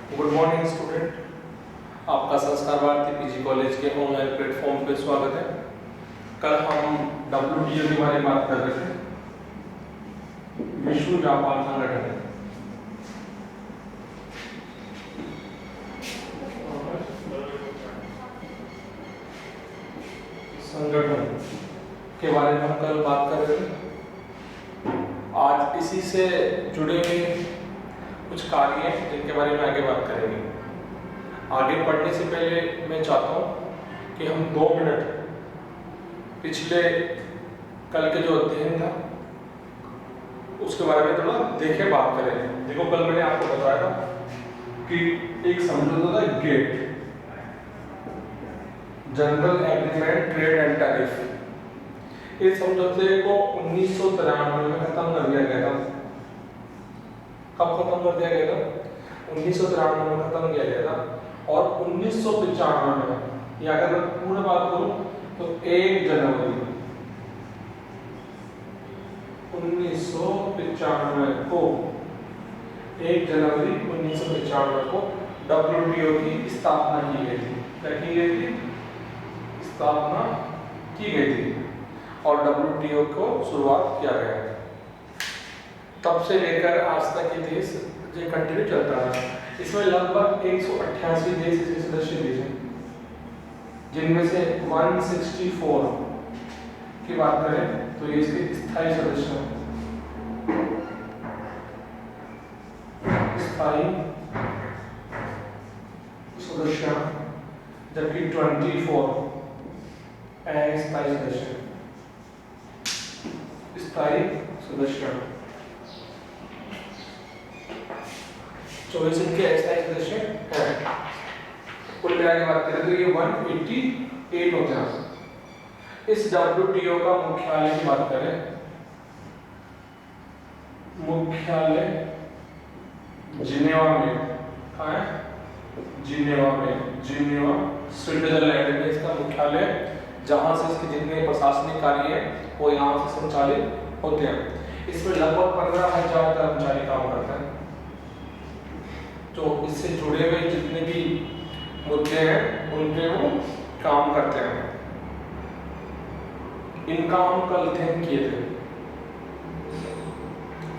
Good morning student, आपका संस्कार Bharti PG college के ऑनलाइन प्लेटफॉर्म पे स्वागत है। कल हम WTO के बारे में बात कर रहे थे, विश्व व्यापार संगठन। संगठन के बारे में हम कल बात कर रहे थे। आज इसी से जुड़े हुए कुछ कार्य हैं जिनके बारे में आगे बात करेंगे। आगे पढ़ने से पहले मैं चाहता हूँ कि हम 2 मिनट पिछले कल के जो अध्ययन था उसके बारे में थोड़ा देखे बात करें। देखो, कल मैंने आपको बताया था कि एक समझौता था GATT, general agreement trade and tariff. इस समझौते को 1993 में खत्म कर दिया गया था। कब खत्म कर दिया गया था? 1993 में खत्म किया गया था। और 1995 में, या अगर मैं पूरी बात करूं तो 1 जनवरी 1995 को 1 जनवरी 1995 को WTO की स्थापना की गई थी। क्या की गई थी? स्थापना की गई थी और WTO को शुरुआत किया गया। तब से लेकर आज तक ये देश ये कंटिन्यू चलता है। इसमें लगभग 188 देश इसके सदस्य देश हैं, जिनमें से 164 की बात करें तो ये इसके स्थायी सदस्य हैं। स्थायी सदस्य, जबकि 24 अस्थायी सदस्य। स्थायी सदस्य 24 इनके अस्थायी सदस्य हैं। कुल मिला के बात करें तो ये 188 होते हैं। इस WTO का मुख्यालय की बात करें, मुख्यालय जिनेवा में। कहाँ है? जिनेवा में। जिनेवा स्विट्जरलैंड में इसका मुख्यालय, जहां से इसके जितने प्रशासनिक कार्य हैं वो यहाँ से संचालित होते हैं। इसमें लगभग 15,000 कर्मचारी काम करते हैं, जो इससे जुड़े हुए जितने भी मुद्दे हैं उन पे वो काम करते हैं। इनका हम कल अध्ययन किए थे।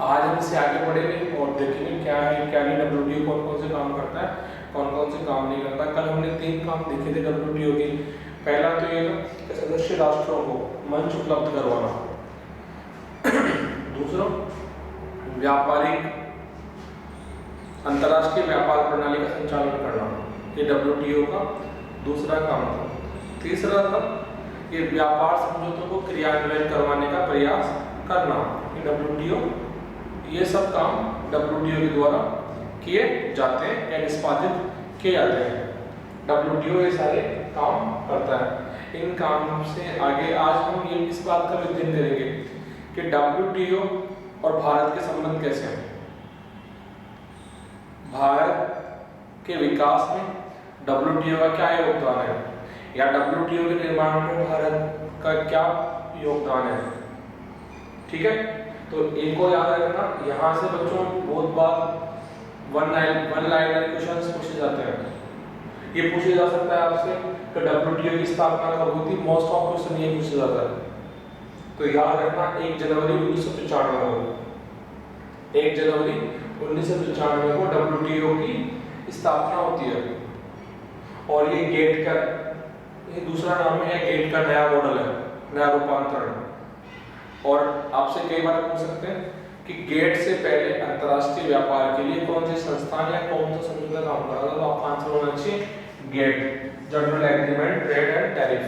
आज हम इससे आगे बढ़ेंगे और देखेंगे क्या है क्या नहीं, WTO कौन कौन से काम करता है, कौन कौन से काम नहीं करता। कल हमने 3 काम देखे थे WTO के। पहला तो ये था कि सदस्य राष्ट्रों को मंच उपलब्ध करवाना। दूसरा, व्यापारिक अंतर्राष्ट्रीय व्यापार प्रणाली का संचालन करना, ये WTO का दूसरा काम था। तीसरा था कि व्यापार समझौतों को क्रियान्वयन करवाने का प्रयास करना, ये WTO, ये सब काम WTO के द्वारा किए जाते हैं या निष्पादित किए जाते हैं। WTO ये सारे काम करता है। इन काम से आगे आज हम ये इस बात का अध्ययन करेंगे कि WTO और भारत के संबंध कैसे हैं। भारत के विकास में WTO का क्या योगदान है, या WTO के निर्माण में भारत का क्या योगदान है। ठीक है, तो इनको याद रखना। यहाँ से बच्चों बहुत बार वन लाइनर क्वेश्चंस पूछे जाते हैं। ये पूछे जा सकता है आपसे कि WTO की स्थापना कब हुई थी। मोस्ट ऑफ क्वेश्चन ये पूछा जाता है, तो याद रखना 1 जनवरी 1995 को 1 जनवरी 1995 को WTO की स्थापना होती है। और ये गेट का, ये दूसरा नाम है, गेट का नया मॉडल है, नया रूपांतरण। और आपसे कई बार पूछ सकते हैं कि गेट से पहले अंतर्राष्ट्रीय व्यापार के लिए कौन सी संस्थान या कौन सा समझौता काम कर रहा था, तो आपका आंसर होना चाहिए GATT, general agreement trade and tariff.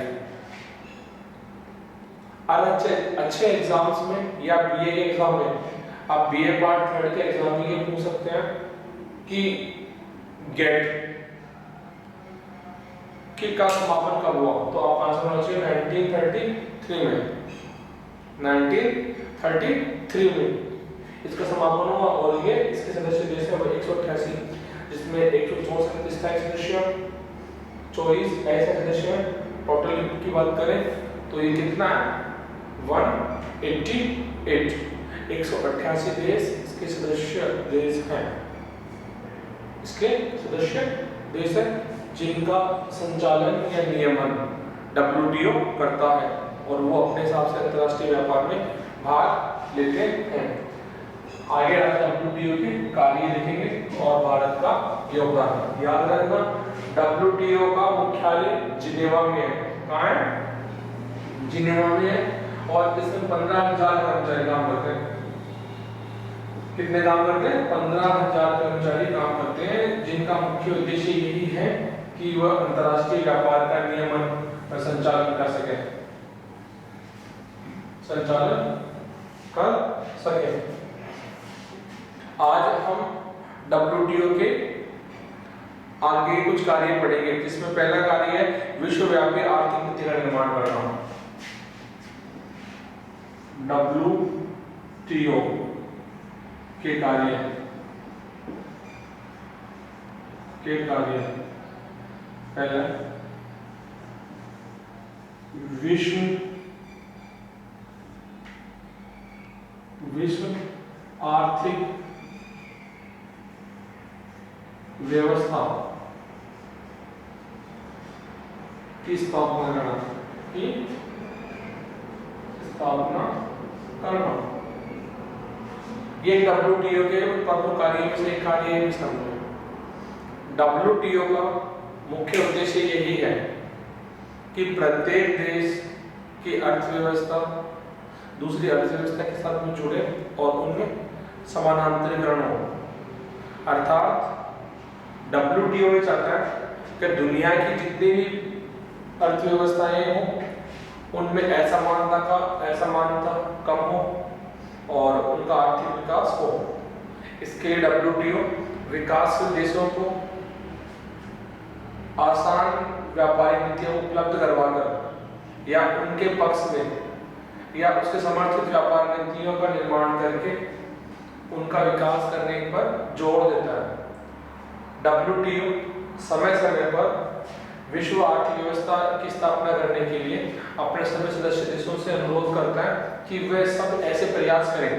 और अच्छे एग्जाम्स में या BA के एग्जाम में, आप BA पार्ट 3 के एग्जाम में ये पूछ सकते हैं कि गेट का समापन कब हुआ, तो आपका आंसर होना चाहिए 1933 में। 1933 में इसका समापन हुआ। और ये इसके सदस्य देश है 188, जिसमें 164 स्थायी सदस्य, 24 ऐसे सदस्य। टोटल की बात करें तो ये कितना है? 188 देश इसके सदस्य देश हैं। इसके सदस्य देश है जिनका संचालन या नियमन WTO करता है और वो अपने हिसाब से अंतर्राष्ट्रीय व्यापार में भाग लेते हैं। आगे WTO के कार्य देखेंगे और भारत का योगदान। याद रखना WTO का मुख्यालय जिनेवा में है। कहाँ है? जिनेवा में है और इसमें 15,000 कर्मचारी काम करते हैं। कितने काम करते हैं? 15,000 कर्मचारी काम करते हैं, जिनका मुख्य उद्देश्य यही है कि वह अंतर्राष्ट्रीय व्यापार का नियमन और संचालन कर सके। आज हम WTO के आगे कुछ कार्य पढ़ेंगे, जिसमें पहला कार्य है विश्वव्यापी आर्थिक नीति का निर्माण करना। WTO के कार्य पहला विश्व आर्थिक व्यवस्था की स्थापना करना। ये WTO के प्रमुख कार्यों में से एक कार्य है। WTO का मुख्य उद्देश्य यही है कि प्रत्येक देश की अर्थव्यवस्था दूसरी अर्थव्यवस्था के साथ में जुड़े और उनमें समानांतरीकरण हो। अर्थात WTO ये चाहता है कि दुनिया की जितनी भी अर्थव्यवस्थाएं हो उनमें असमानता कम हो और उनका आर्थिक विकास हो। इसके लिए WTO विकासशील देशों को आसान व्यापारिक नीतियां उपलब्ध करवाकर या उनके पक्ष में या उसके समर्थित व्यापार नीतियों का निर्माण करके उनका विकास करने पर जोर देता है। WTO समय समय पर विश्व आर्थिक व्यवस्था की स्थापना करने के लिए अपने सभी सदस्य देशों से अनुरोध करता है कि वे सब ऐसे प्रयास करें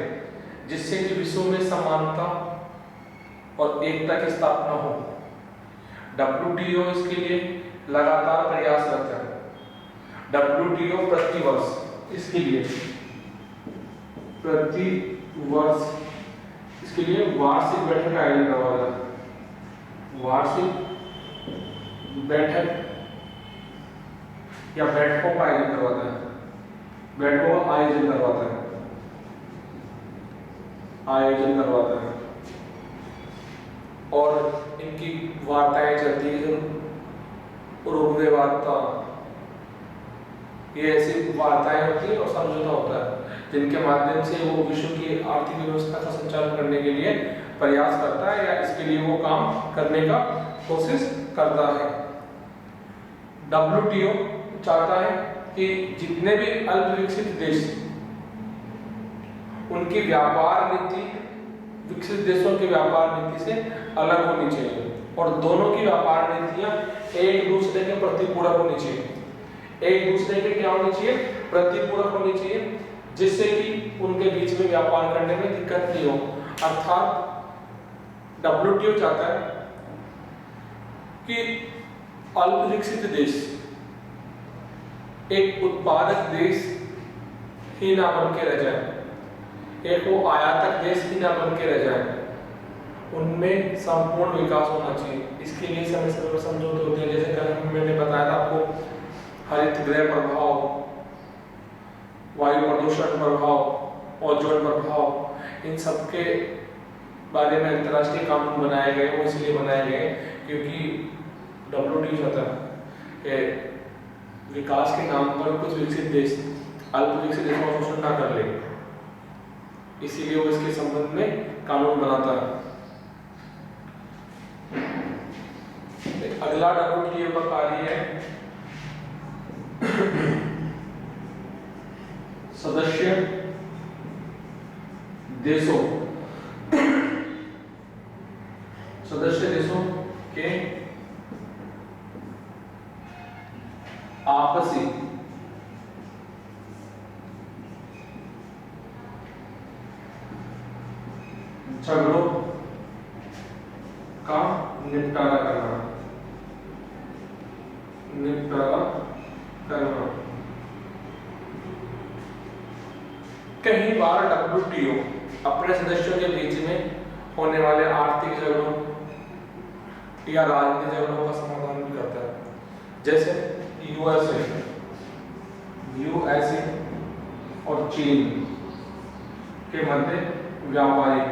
जिससे कि विश्व में समानता और एकता की स्थापना हो। WTO इसके लिए लगातार प्रयासरत है। WTO प्रतिवर्ष इसके लिए वार्षिक बैठक का आयोजन करवाता है। वार्षिक बैठक या बैठकों का आयोजन करवाता है। और इनकी वार्ताएं चलती है। उरुग्वे वार्ता, ये ऐसी वार्ताएं होती है और समझौता होता है जिनके माध्यम से वो विश्व की आर्थिक व्यवस्था का संचालन करने के लिए प्रयास करता है या इसके लिए वो काम करने का कोशिश करता है। WTO चाहता है कि जितने भी अल्प विकसित देश उनकी व्यापार नीति विकसित देशों की व्यापार नीति से अलग होनी चाहिए और दोनों की व्यापार नीतियां एक दूसरे के प्रतिपूरक होनी चाहिए। एक दूसरे के क्या होनी चाहिए? प्रतिपूरक होनी चाहिए, जिससे कि उनके बीच में व्यापार करने में दिक्कत नहीं हो। अर्थात WTO चाहता है कि अल्प विकसित देश एक उत्पादक देश ही ना बन के रह जाए, एक वो आयातक देश ही ना बन के रह जाए, उनमें संपूर्ण विकास होना चाहिए। इसके लिए समय समय पर समझौते होते हैं, जैसे कल मैंने बताया था आपको हरित गृह प्रभाव, वायु प्रदूषण प्रभाव, ओजोन प्रभाव, इन सब के बारे में अंतर्राष्ट्रीय कानून बनाए गए। वो इसलिए बनाए गए क्योंकि WTO चाहता है कि विकास के नाम पर कुछ विकसित देश अल्प विकसित देशों का शोषण ना कर ले, इसीलिए वो इसके संबंध में कानून बनाता है। अगला WTO का कार्य है सदस्य देशों के आपसी झगड़ों का निपटारा करना, निपटारा करना। कई बार WTO अपने सदस्यों के बीच में होने वाले आर्थिक झगड़ों या राजनीतिक झगड़ों का समाधान भी करता है। जैसे यूएसए और चीन के मध्य व्यापारिक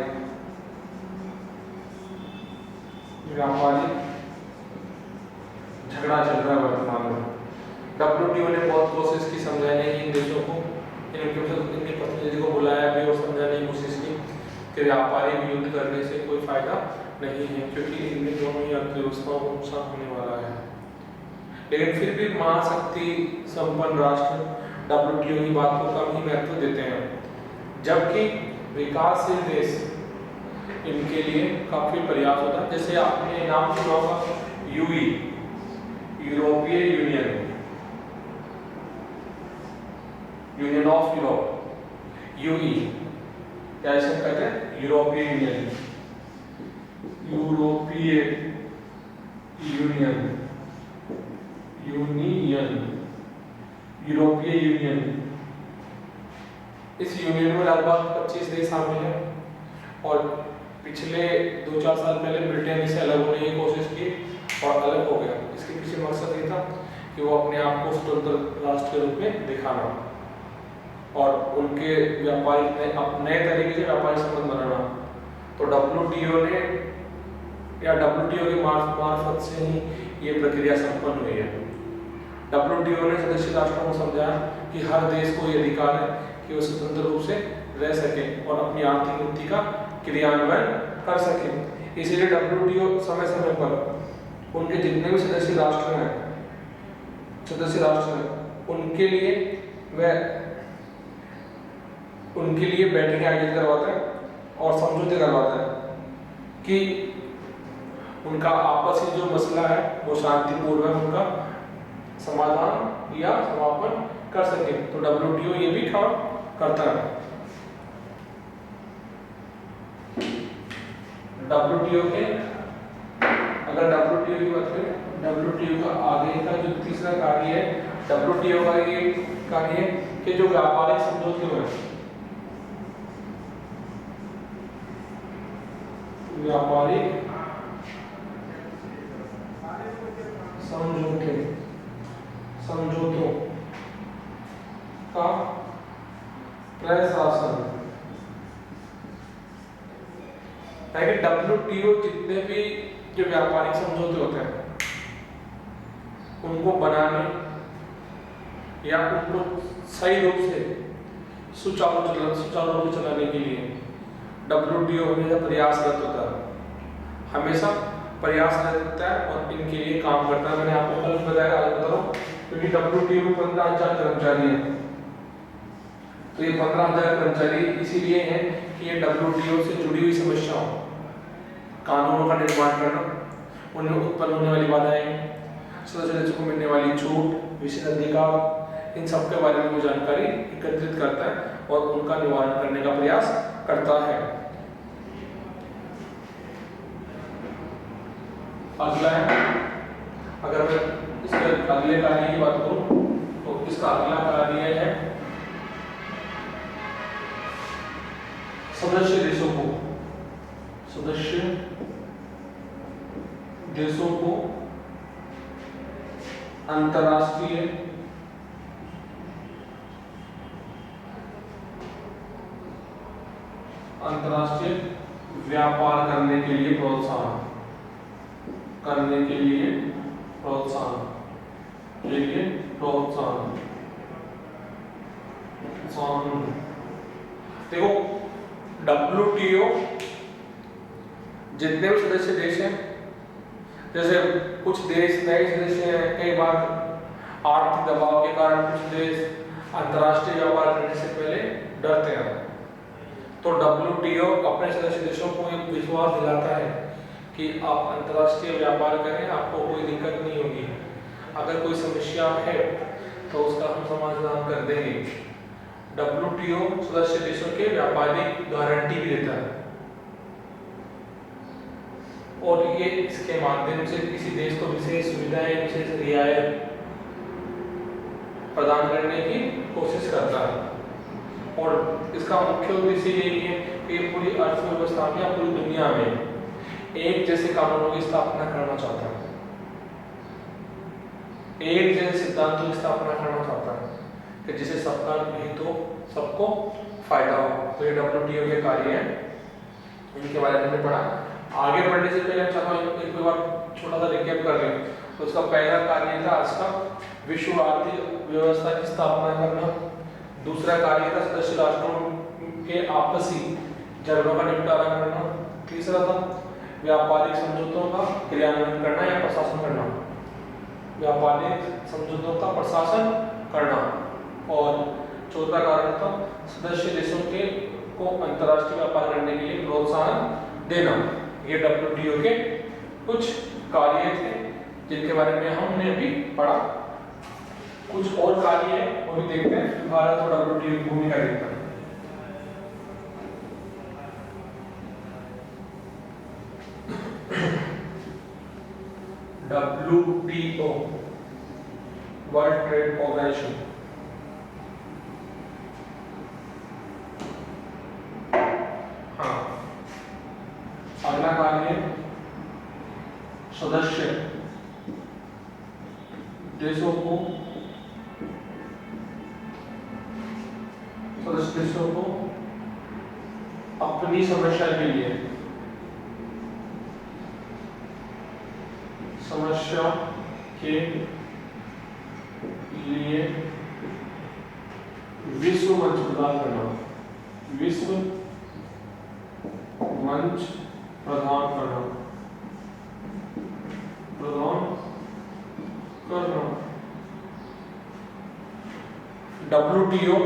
झगड़ा चल रहा है वर्तमान में। WTO ने बहुत कोशिश की समझाने की इन देशों को, इनके प्रतिनिधि को बुलाया भी और समझाने की कोशिश की कि व्यापारिक युद्ध करने से कोई फायदा नहीं है, क्योंकि इनमें दोनों ही अर्थव्यवस्थाओं को नुकसान होने वाला है। लेकिन फिर भी महाशक्ति संपन्न राष्ट्र WTO की बात को कम ही महत्व देते हैं, जबकि विकासशील देश इनके लिए काफी प्रयास होता है। जैसे आपने नाम सुना होगा यूई, यूरोपीय यूनियन ऑफ यूरोप, यूई क्या इसे कहते हैं? यूरोपीय यूनियन, यूरोपीय यूनियन, यूरोपीय यूनियन। इस यूनियन में लगभग 25 देश शामिल हैं और पिछले 2-4 साल पहले ब्रिटेन इसे अलग होने की कोशिश की और अलग हो गया। इसके पीछे मकसद ये था कि वो अपने आप को स्वतंत्र राष्ट्र के रूप में दिखाना और उनके व्यापारिक नए तरीके से व्यापारिक संबंध बनाना। तो WTO ने या WTO के मार्फत से ही ये प्रक्रिया संपन्न हुई है। WTO ने सदस्य राष्ट्रों को समझाया कि हर देश को ये अधिकार है कि वो स्वतंत्र रूप से रह सके और अपनी आर्थिक नीति का क्रियान्वयन कर सके। इसीलिए WTO समय समय पर उनके जितने भी सदस्य राष्ट्र हैं उनके लिए बैठकें आयोजित करवाता है और समझौते करवाता है कि उनका आपसी जो मसला है वो शांतिपूर्वक उनका समाधान या समापन कर सके। तो WTO ये भी काम करता है। WTO के अगर WTO की बात करें, WTO का आगे का जो तीसरा कार्य है, WTO का ये कार्य है कि जो व्यापारिक समझौते हैं, व्यापारिक समझौतों का प्रशासन है कि WTO जितने भी जो व्यापारिक समझौते होते हैं उनको बनाने या उनको सही रूप से सुचारू रूप से चलाने के लिए WTO हमेशा प्रयासरत होता है, हमेशा प्रयासरत होता है और इनके लिए काम करता है। मैंने आपको कल बताया, आज बता रहा हूं, क्योंकि WTO में 15,000 कर्मचारी हैं। तो ये 15,000 कर्मचारी इसीलिए हैं कि ये WTO से जुड़ी हुई समस्याओं, कानूनों का निर्माण करना, उनमें उत्पन्न होने वाली बाधाएं, सदस्य देशों को मिलने वाली छूट, विशेष अधिकार, इन सब के बारे में वो जानकारी एकत्रित करता है और उनका निवारण करने का प्रयास करता है। अगला है, अगर मैं इसके अगले कार्य की बात करूं तो इसका अगला कार्य है सदस्य देशों को अंतरराष्ट्रीय व्यापार करने के लिए प्रोत्साहन देखो, WTO जितने भी सदस्य देश हैं, जैसे कुछ देश नए सदस्य हैं, कई बार आर्थिक दबाव के कारण कुछ देश अंतर्राष्ट्रीय व्यापार करने से पहले डरते हैं। तो WTO अपने सदस्य देशों को एक विश्वास दिलाता है कि आप अंतर्राष्ट्रीय व्यापार करें, आपको कोई दिक्कत नहीं होगी। अगर कोई समस्या है तो उसका हम समाधान कर देंगे। WTO सदस्य देशों के व्यापारिक गारंटी भी देता है और ये इसके माध्यम से किसी देश को विशेष सुविधाएं, विशेष रियायत प्रदान करने की कोशिश करता है। और इसका मुख्य उद्देश्य यही है कि पूरी अर्थव्यवस्था में या पूरी दुनिया में एक जैसे कानूनों की स्थापना करना चाहता है, एक जैसे सिद्धांतों की स्थापना करना चाहता है कि जिससे सबका हित हो, सबको फायदा हो। तो ये WTO के कार्य हैं, इनके बारे में हमने पढ़ा। आगे बढ़ने से पहले चलो एक बार छोटा सा रिकैप कर लें। तो उसका पहला कार्य था आज का विश्व आर्थिक व्यवस्था की स्थापना करना। दूसरा कार्य था सदस्य राष्ट्रों के आपसी झगड़ों का निपटारा करना। तीसरा था व्यापारिक समझौतों का क्रियान्वयन करना या प्रशासन करना, व्यापारिक समझौतों का प्रशासन करना। और चौथा कारण था सदस्य देशों के को अंतर्राष्ट्रीय व्यापार करने के लिए प्रोत्साहन देना। ये WTO के कुछ कार्य थे जिनके बारे में हमने अभी पढ़ा। कुछ और कार्य है वो भी देखते हैं। भारत और WTO की भूमिका देखते हैं। WTO वर्ल्ड ट्रेड ऑर्गेनाइजेशन, हाँ। अगला कार्य सदस्य देशों को अपनी समस्या के लिए विश्व मंच प्रदान करना, विश्व मंच प्रदान करना। WTO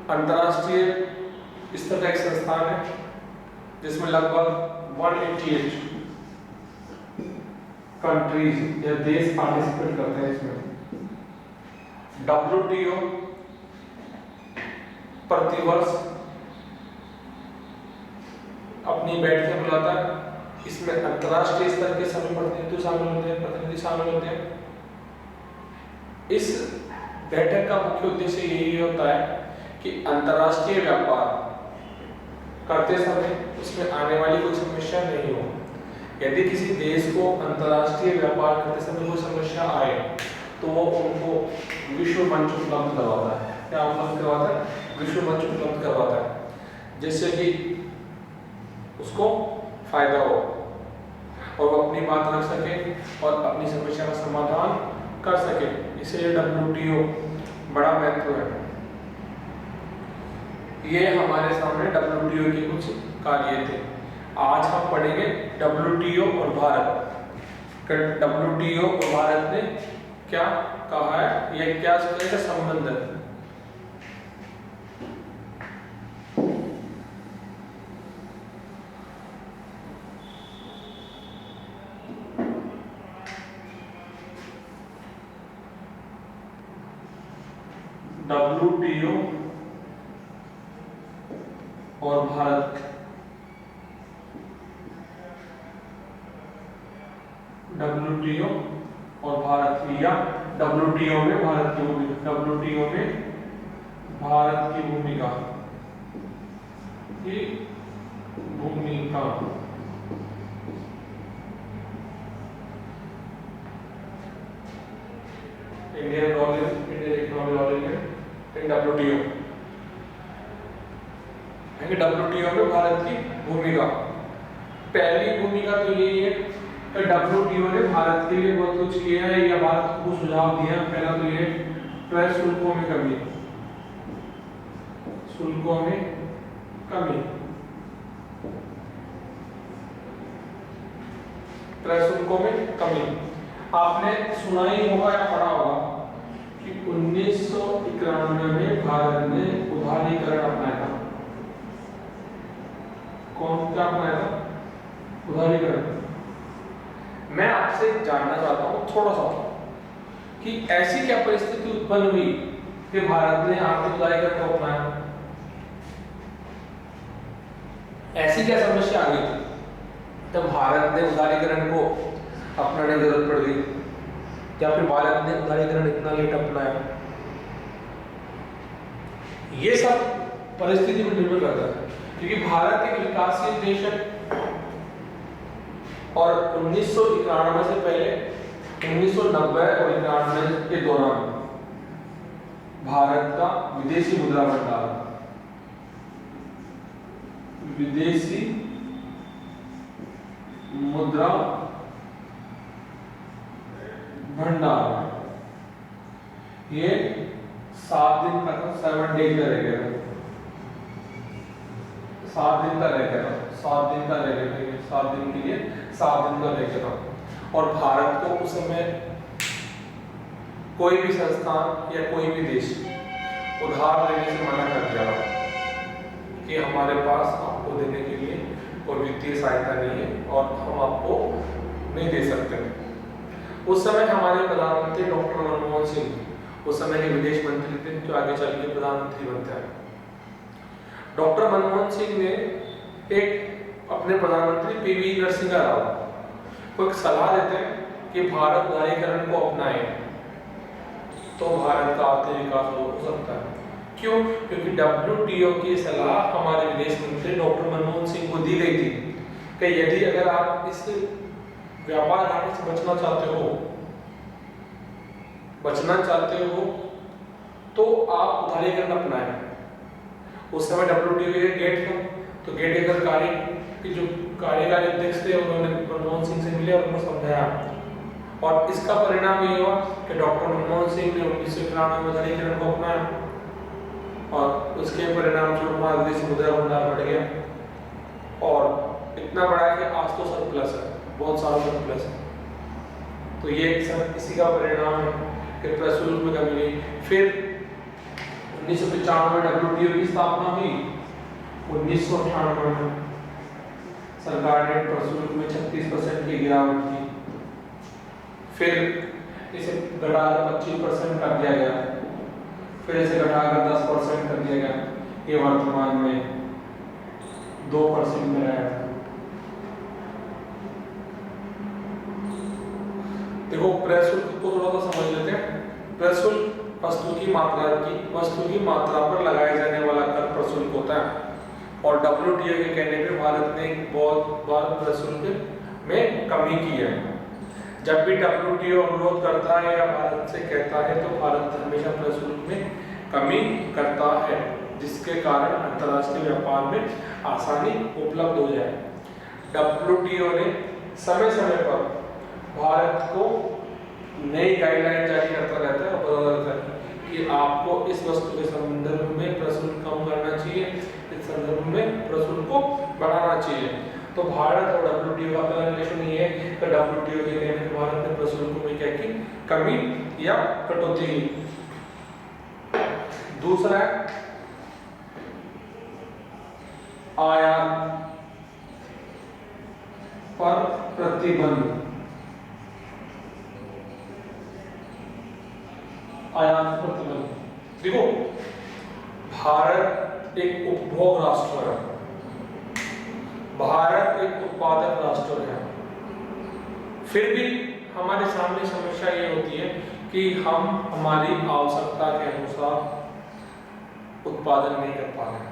अंतरराष्ट्रीय स्तर का एक संस्थान है जिसमें लगभग 188 कंट्रीज या देश पार्टिसिपेट करते हैं इसमें। WTO प्रतिवर्ष अपनी बैठकें बुलाता है। इसमें अंतरराष्ट्रीय स्तर के सभी प्रतिनिधि शामिल होते हैं। इस बैठक का मुख्य उद्देश्य यही होता है कि अंतरराष्ट्रीय व्यापार करते समय उसमें आने वाली कोई समस्या नहीं हो। यदि किसी देश को अंतरराष्ट्रीय व्यापार करते समय कोई समस्या आए तो वो उनको विश्व मंच उपलब्ध करवाता है। क्या उपलब्ध करवाता है? विश्व मंच उपलब्ध करवाता है, जिससे कि उसको फायदा हो और वो अपनी बात रख सके और अपनी समस्या का समाधान कर सके। इसलिए WTO बड़ा महत्व है। ये हमारे सामने WTO के कुछ कार्य थे। आज हम पढ़ेंगे WTO और भारत। WTO और भारत ने क्या कहा है, ये क्या इसका संबंध है। WTO और भारत, WTO और भारत या WTO में भारत की भूमिका, WTO में भारत की भूमिका, Indian role Indian economic role in WTO। WTO में भारत की भूमिका, पहली भूमिका तो यही है कि WTO ने भारत के लिए बहुत कुछ किया है या भारत को सुझाव दिया। पहला तो ये क्रय शुल्कों में कमी, क्रय शुल्कों में कमी। आपने सुना ही होगा या पढ़ा होगा कि 1991 में भारत ने उदारीकरण अपनाया था। कौन क्या अपनाया था? उदारीकरण। मैं आपसे जानना चाहता हूं थोड़ा सा कि ऐसी क्या परिस्थिति उत्पन्न हुई कि भारत ने आर्थिक उदारीकरण को अपनाया। ऐसी क्या समस्या आ गई थी जब भारत ने उदारीकरण को अपनाने की जरूरत पड़ गई, या फिर भारत ने उदारीकरण इतना लेट अपनाया, ये सब परिस्थिति पर निर्भर करता है। क्योंकि भारत एक विकासशील देश है और 1991 से पहले 1990 और 91 के दौरान भारत का विदेशी मुद्रा भंडार ये 7 दिन का था, 7 डेज का रह गया था, 7 दिन का रह गया था, 7 दिन का रह गया था, 7 दिन के लिए 7 दिन का रह गया था। और भारत को उस समय कोई भी संस्थान या कोई भी देश उधार लेने से मना कर दिया कि हमारे पास आपको देने के लिए कोई वित्तीय सहायता नहीं है और हम आपको नहीं दे सकते। उस समय हमारे प्रधानमंत्री डॉक्टर मनमोहन सिंह, उस समय के विदेश मंत्री थे, जो आगे चल के प्रधानमंत्री बनते हैं। डॉक्टर मनमोहन सिंह ने एक अपने प्रधानमंत्री पीवी नरसिम्हा राव को एक सलाह देते हैं कि भारत उदारीकरण को अपनाए तो भारत का आर्थिक विकास हो सकता है। क्यों? क्योंकि WTO की सलाह हमारे विदेश मंत्री डॉक्टर मनमोहन सिंह को दी गई थी कि यदि अगर आप इस व्यापार घाटे से बचना चाहते हो तो आप उदारीकरण अपनाएं। उस समय WTO के गेट था, तो गेट के कार्य की जो कार्यकारी अध्यक्ष थे उन्होंने मनमोहन सिंह से मिले और उनको समझाया, और इसका परिणाम ये हुआ कि डॉक्टर मनमोहन सिंह ने 1991 में उदारीकरण को अपनाया और उसके परिणाम स्वरूप हमारा विदेशी मुद्रा भंडार बढ़ गया और इतना बड़ा कि आज तो सरप्लस है, बहुत सारा सरप्लस है। तो ये सब इसी का परिणाम है कि प्रशुल्क में कमी हुई। फिर 1995 में WTO की स्थापना हुई, 1998 में सरकार ने प्रशुल्क में 36% की गिरावट की, फिर इसे घटाकर 25% कर दिया गया, फिर इसे घटाकर 10% कर दिया गया, ये वर्तमान में 2% में रहा है। देखो प्रशुल्क को थोड़ा सा समझ लेते हैं। प्रशुल्क वस्तु की मात्रा पर लगाए जाने वाला कर प्रशुल्क होता है, और WTO के कहने पे भारत ने बहुत बार प्रशुल्क में कमी की है। जब भी WTO अनुरोध करता है या भारत से कहता है तो भारत हमेशा प्रशुल्क में कमी करता है, जिसके कारण अंतर्राष्ट्रीय व्यापार में आसानी उपलब्ध हो जाए। WTO ने समय समय पर भारत को नई गाइडलाइन जारी करता रहता है और बताता रहता है कि आपको इस वस्तु के संदर्भ में प्रशुल्क कम करना चाहिए, इस संदर्भ में प्रशुल्क को बढ़ाना चाहिए। तो भारत और WTO का पहला रिलेशन ये है कि WTO के कहने पर भारत ने प्रशुल्क में क्या की, कमी या कटौती की। दूसरा है आयात पर प्रतिबंध। आयात प्रतिबंध, देखो भारत एक उपभोग राष्ट्र है, भारत एक उत्पादक राष्ट्र है, फिर भी हमारे सामने समस्या ये होती है कि हम हमारी आवश्यकता के अनुसार उत्पादन नहीं कर पा रहे।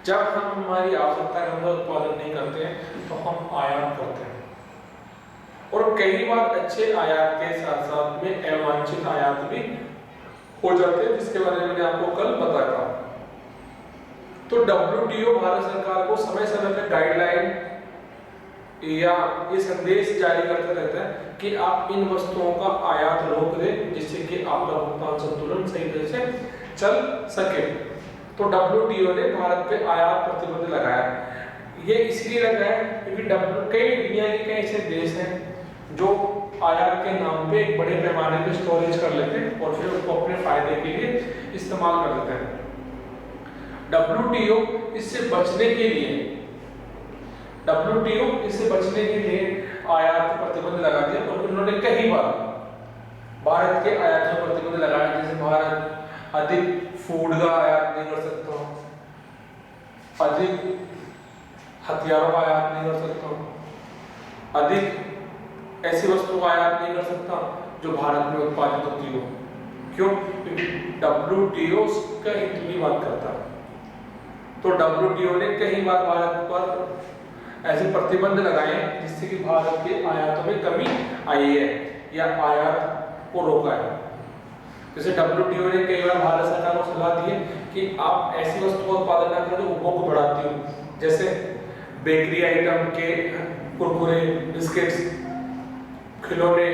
जब हम हमारी आवश्यकता के अनुसार उत्पादन नहीं करते हैं तो हम आयात करते हैं, और कई बार अच्छे आयात के साथ साथ में अवांछित आयात भी हो जाते हैं, जिसके बारे में मैंने आपको कल बताया। तो WTO भारत सरकार को समय समय पर गाइडलाइन या ये संदेश जारी करते रहता है कि आप इन वस्तुओं का आयात रोक दें, जिससे कि आपका भुगतान संतुलन सही तरह से चल सके। तो WTO ने भारत पे आयात प्रतिबंध लगाया। ये इसलिए लगाया क्योंकि कई दुनिया के कई ऐसे देश हैं जो आयात के नाम पे एक बड़े पैमाने पे स्टोरेज कर लेते हैं और फिर उसको अपने फायदे के लिए इस्तेमाल कर लेते हैं। WTO इससे बचने के लिए आयात प्रतिबंध लगा दिया, और उन्होंने कई बार भारत के आयात पर प्रतिबंध लगाया। जैसे भारत अधिक फूड का आयात नहीं कर सकता, अधिक हथियारों का आयात नहीं कर सकता, अधिक ऐसी वस्तु का आयात नहीं कर सकता जो भारत में उत्पादित होती हो। क्यों? क्योंकि WTO का हित की बात करता है। तो WTO ने कई बार भारत पर ऐसे प्रतिबंध लगाए जिससे कि भारत के आयातों में कमी आई है या आयात को रोका है। जैसे WTO ने कई बार भारत सरकार को सलाह दी है कि आप ऐसी वस्तु का उत्पादन न करें जो उपभोग को बढ़ाती हो, जैसे बेकरी आइटम के कुरकुरे, बिस्किट्स, खिलौने,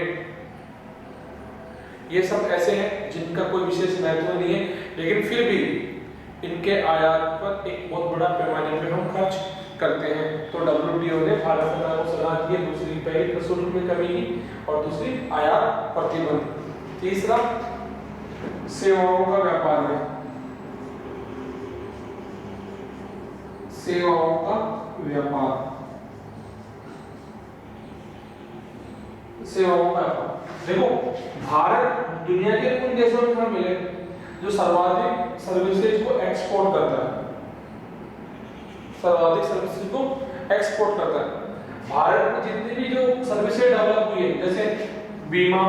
ये सब ऐसे हैं जिनका कोई विशेष महत्व नहीं है, लेकिन फिर भी इनके आयात पर एक बहुत बड़ा पैमाने पे हम खर्च करते हैं। तो WTO ने भारत सरकार को सलाह दी है, दूसरी पहली शुल्क में कमी की और दूसरी आयात प्रतिबंध। तीसरा सेवाओं का व्यापार है, सेवाओं का व्यापार, सेवाओं का व्यापार। देखो भारत दुनिया के उन देशों में मिले जो सर्वाधिक सर्विसेज को एक्सपोर्ट करता है, सर्वाधिक सर्विसेज को एक्सपोर्ट करता है। भारत में जितनी भी जो सर्विसेज डेवलप हुई है, जैसे बीमा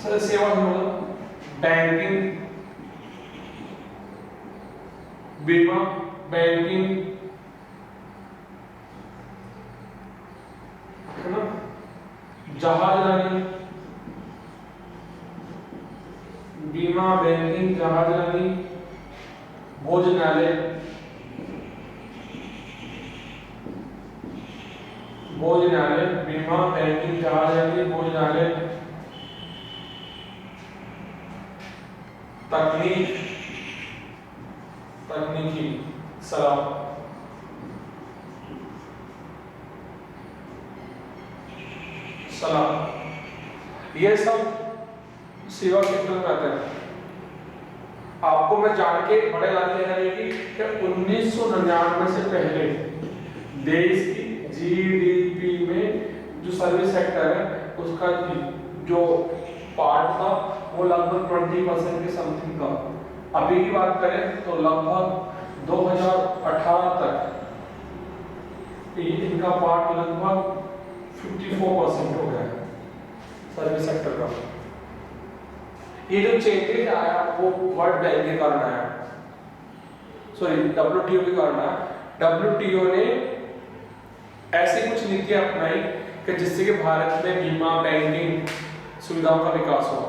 सेवा, बैंकिंग, बीमा, बैंकिंग, है ना, जहाजरानी, बीमा, बैंकिंग, जहाजरानी, भोजनालय, भोजनालय, बीमा, बैंकिंग, जहाजरानी, भोजनालय, तकनीकी सलाह, ये सब सेवा सेक्टर में आता है। आपको मैं जान के बड़े याद लेना है कि 1999 से पहले देश की GDP में जो सर्विस सेक्टर है उसका जो पार्ट था वो लगभग 20% के समथिंग था। अभी की बात करें तो लगभग 2018 तक इनका पार्ट लगभग 54% हो गया है सर्विस सेक्टर का। ये जो चेंजेस आया वो वर्ल्ड बैंक के कारण आया, सॉरी WTO के कारण आया। WTO ने ऐसी कुछ नीतियां अपनाई कि जिससे कि भारत में बीमा, बैंकिंग सुविधाओं का विकास हो।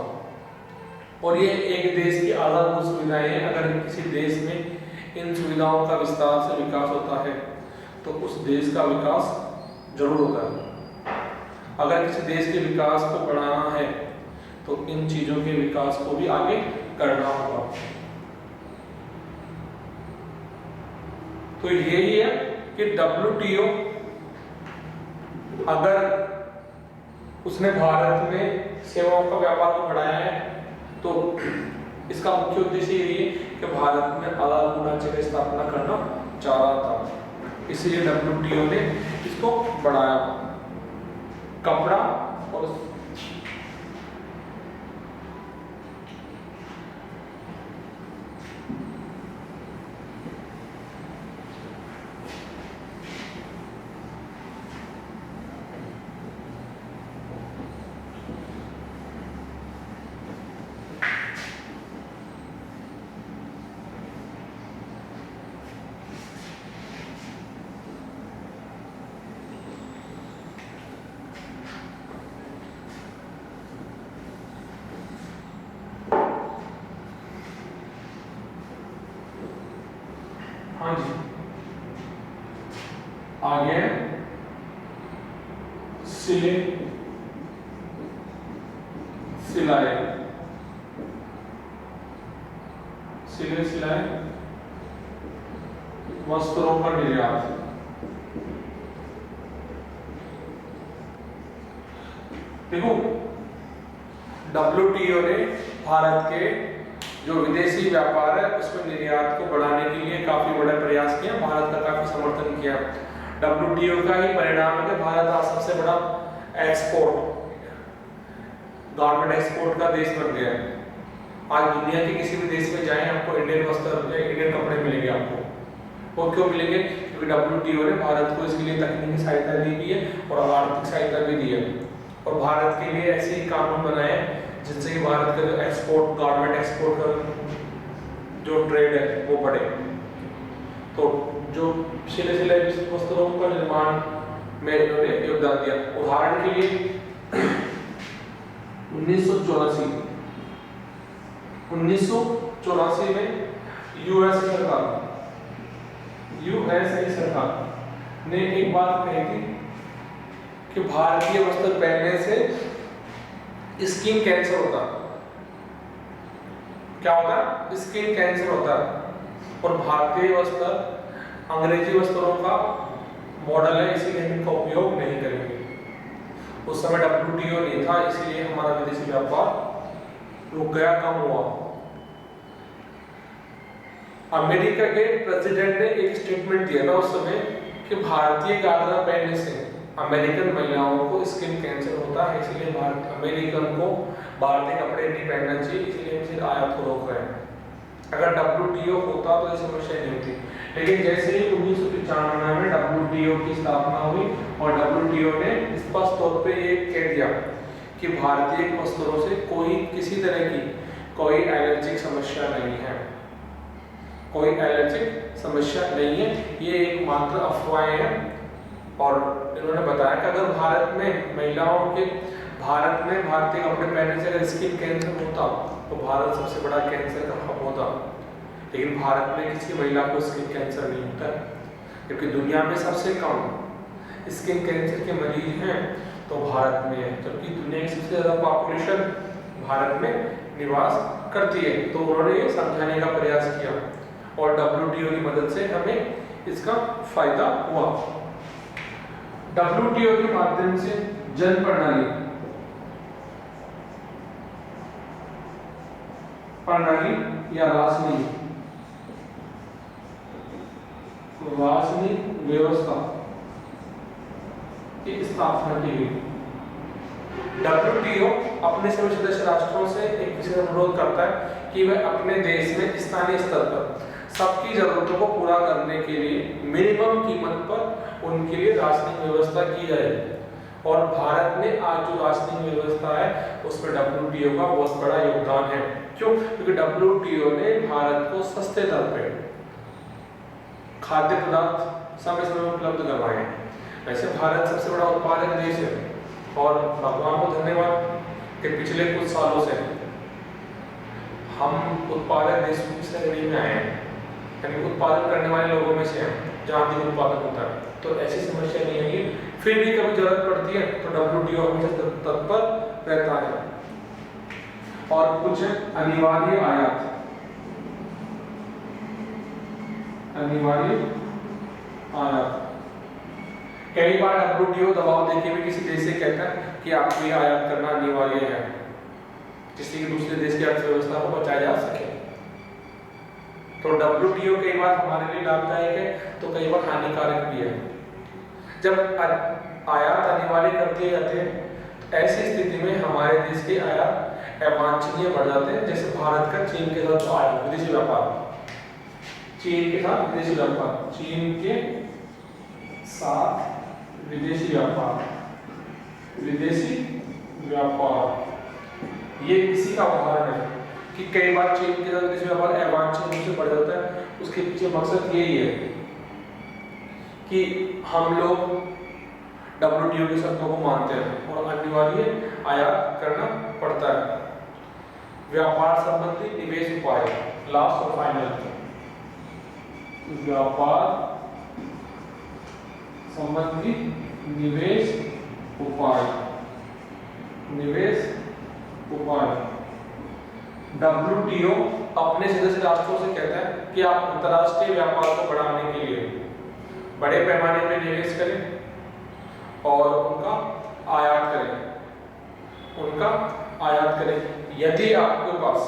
और ये एक देश की आधारभूत सुविधाएं हैं। अगर किसी देश में इन सुविधाओं का विस्तार से विकास होता है तो उस देश का विकास जरूर होता है। अगर किसी देश के विकास को बढ़ाना है तो इन चीजों के विकास को भी आगे करना होगा। तो यही है कि WTO अगर उसने भारत में सेवाओं का व्यापार को बढ़ाया है तो इसका मुख्य उद्देश्य यही है कि भारत में आधारभूत ढांचे की स्थापना करना चाह रहा था, इसलिए WTO ने इसको बढ़ाया। कपड़ा और हाँ जी आगे सिले सिलाई सिले सिलाई वस्त्रों का निर्यात। देखो WTO ने भारत के जो विदेशी व्यापार है उसमें निर्यात को बढ़ाने के लिए काफी बड़ा प्रयास किया, भारत का काफी समर्थन किया। WTO का ही परिणाम है कि भारत आज सबसे बड़ा गारमेंट एक्सपोर्ट का देश बन गया है। आज दुनिया के किसी भी देश में जाएं आपको इंडियन वस्त्र या इंडियन कपड़े मिलेंगे आपको। वो क्यों मिलेंगे? क्योंकि WTO ने भारत को इसके लिए तकनीकी सहायता दी भी है और आर्थिक सहायता भी दी है, और भारत के लिए ऐसे ही कानून बनाए जिनसे कि भारत का जो एक्सपोर्ट, गारमेंट एक्सपोर्ट का जो ट्रेड है वो बढ़े। तो जो सिले वस्त्रों का निर्माण में इन्होंने योगदान दिया। उदाहरण के लिए 1984 में यूएसए सरकार ने एक बात कही थी कि भारतीय वस्त्र पहनने से स्किन कैंसर होता। क्या होता? स्किन कैंसर होता। और भारतीय वस्त्र अंग्रेजी वस्त्रों का मॉडल है, इसीलिए हम इनका उपयोग नहीं करेंगे। उस समय WTO नहीं था, इसलिए हमारा विदेशी व्यापार रुक गया, कम हुआ। अमेरिका के प्रेसिडेंट ने एक स्टेटमेंट दिया था उस समय कि भारतीय घाघरा पहनने से अमेरिकन महिलाओं को स्किन कैंसर होता है, इसलिए अमेरिकन को भारतीय कपड़े नहीं पहनना चाहिए, इसलिए हम सिर्फ आयात को रोक रहे हैं। अगर WTO होता तो ये समस्या नहीं होती। लेकिन जैसे ही 1995 में WTO की स्थापना हुई और WTO ने स्पष्ट तौर पे ये कह दिया कि भारतीय वस्त्रों से कोई किसी तरह की कोई एलर्जिक समस्या नहीं है, कोई एलर्जिक समस्या नहीं है, ये एकमात्र अफवाहें हैं। और इन्होंने बताया कि अगर भारत में महिलाओं के भारतीय कपड़े पहनने से अगर स्किन कैंसर होता तो भारत सबसे बड़ा कैंसर का हब होता। लेकिन भारत में किसी महिला को स्किन कैंसर नहीं होता, क्योंकि दुनिया में सबसे कम स्किन कैंसर के मरीज हैं तो भारत में है, जबकि दुनिया की सबसे ज़्यादा पॉपुलेशन भारत में निवास करती है। तो उन्होंने ये समझाने का प्रयास किया और WTO की मदद से हमें इसका फायदा हुआ। WTO के माध्यम से जन प्रणाली या राशनिक व्यवस्था की स्थापना की गई। WTO अपने सभी सदस्य राष्ट्रों से एक विशेष अनुरोध करता है कि वह अपने देश में स्थानीय स्तर पर सबकी जरूरतों को पूरा करने के लिए मिनिमम कीमत पर उनके लिए राशनिक व्यवस्था की जाए। और भारत में आज जो राशनिक व्यवस्था है उसमें WTO का बहुत बड़ा योगदान है। क्यों? क्योंकि WTO ने भारत को सस्ते दर पे खाद्य पदार्थ समय समय में उपलब्ध करवाए हैं। वैसे भारत सबसे बड़ा उत्पादक देश है और भगवान को धन्यवाद कि पिछले कुछ सालों से हम उत्पादक देशों की श्रेणी में आए हैं, यानी उत्पादन करने वाले लोगों में से हैं जहाँ भी उत्पादन होता है। तो ऐसी समस्या नहीं है, फिर भी कभी जरूरत पड़ती है तो WTO हमेशा तत्पर रहता है। और कुछ अनिवार्य आयात कई बार WTO दबाव देके भी किसी देश से कहता है कि आपको ये आयात करना अनिवार्य है, जिससे कि दूसरे देश की अर्थव्यवस्था को बचाया जा सके। तो WTO कई बार हमारे लिए लाभदायक है तो कई बार हानिकारक भी है। जब आयात अनिवार्य कर दिए जाते हैं, ऐसी स्थिति में हमारे देश के आयात अवांछनीय बढ़ जाते हैं। जैसे भारत का चीन के साथ आयात विदेशी व्यापार, चीन के साथ विदेशी व्यापार, चीन के साथ विदेशी व्यापार, ये इसी का उदाहरण है कि कई बार चीन के साथ विदेशी व्यापार अवांछनीय रूप से बढ़ जाता है। उसके पीछे मकसद यही है कि हम लोग WTO की शर्तों को मानते हैं और अनिवार्य आयात करना पड़ता है। व्यापार संबंधी निवेश उपाय, लास्ट और फाइनल, व्यापार संबंधी निवेश उपाय WTO अपने सदस्य राष्ट्रों से कहता है कि आप अंतर्राष्ट्रीय व्यापार को बढ़ाने के लिए बड़े पैमाने पर निवेश करें और उनका आयात करें। यदि आपके पास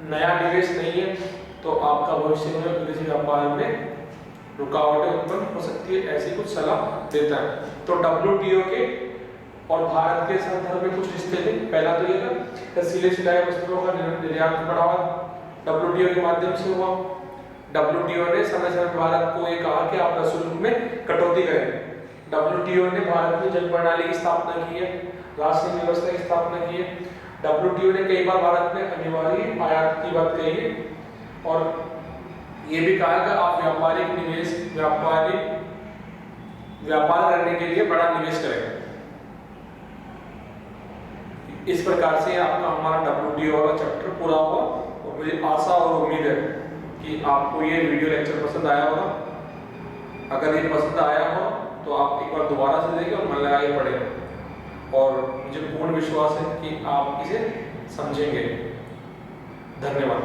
नया निवेश नहीं है तो आपका भविष्य में विदेशी व्यापार में रुकावटें उत्पन्न हो सकती है, ऐसी कुछ सलाह देता है। तो WTO के और भारत के संदर्भ में कुछ रिश्ते थे। पहला तो ये था सिले सिलाए वस्त्रों का निर्यात बढ़ावा WTO के माध्यम से हुआ। WTO ने समय समय पर भारत को ये कहा कि आप शुल्क में कटौती करें। WTO ने भारत में जल प्रणाली की स्थापना की है, राष्ट्रीय व्यवस्था की स्थापना की है। WTO ने कई बार भारत में अनिवार्य आयात की बात कही है और ये भी कहा कि आप व्यापार करने के लिए बड़ा निवेश करें। इस प्रकार से आपका हमारा WTO वाला चैप्टर पूरा हुआ और मुझे आशा और उम्मीद है कि आपको ये वीडियो लेक्चर पसंद आया होगा। अगर ये पसंद आया हो तो आप एक बार दोबारा से देखें और मन लगा के पढ़ें और मुझे पूर्ण विश्वास है कि आप इसे समझेंगे। धन्यवाद।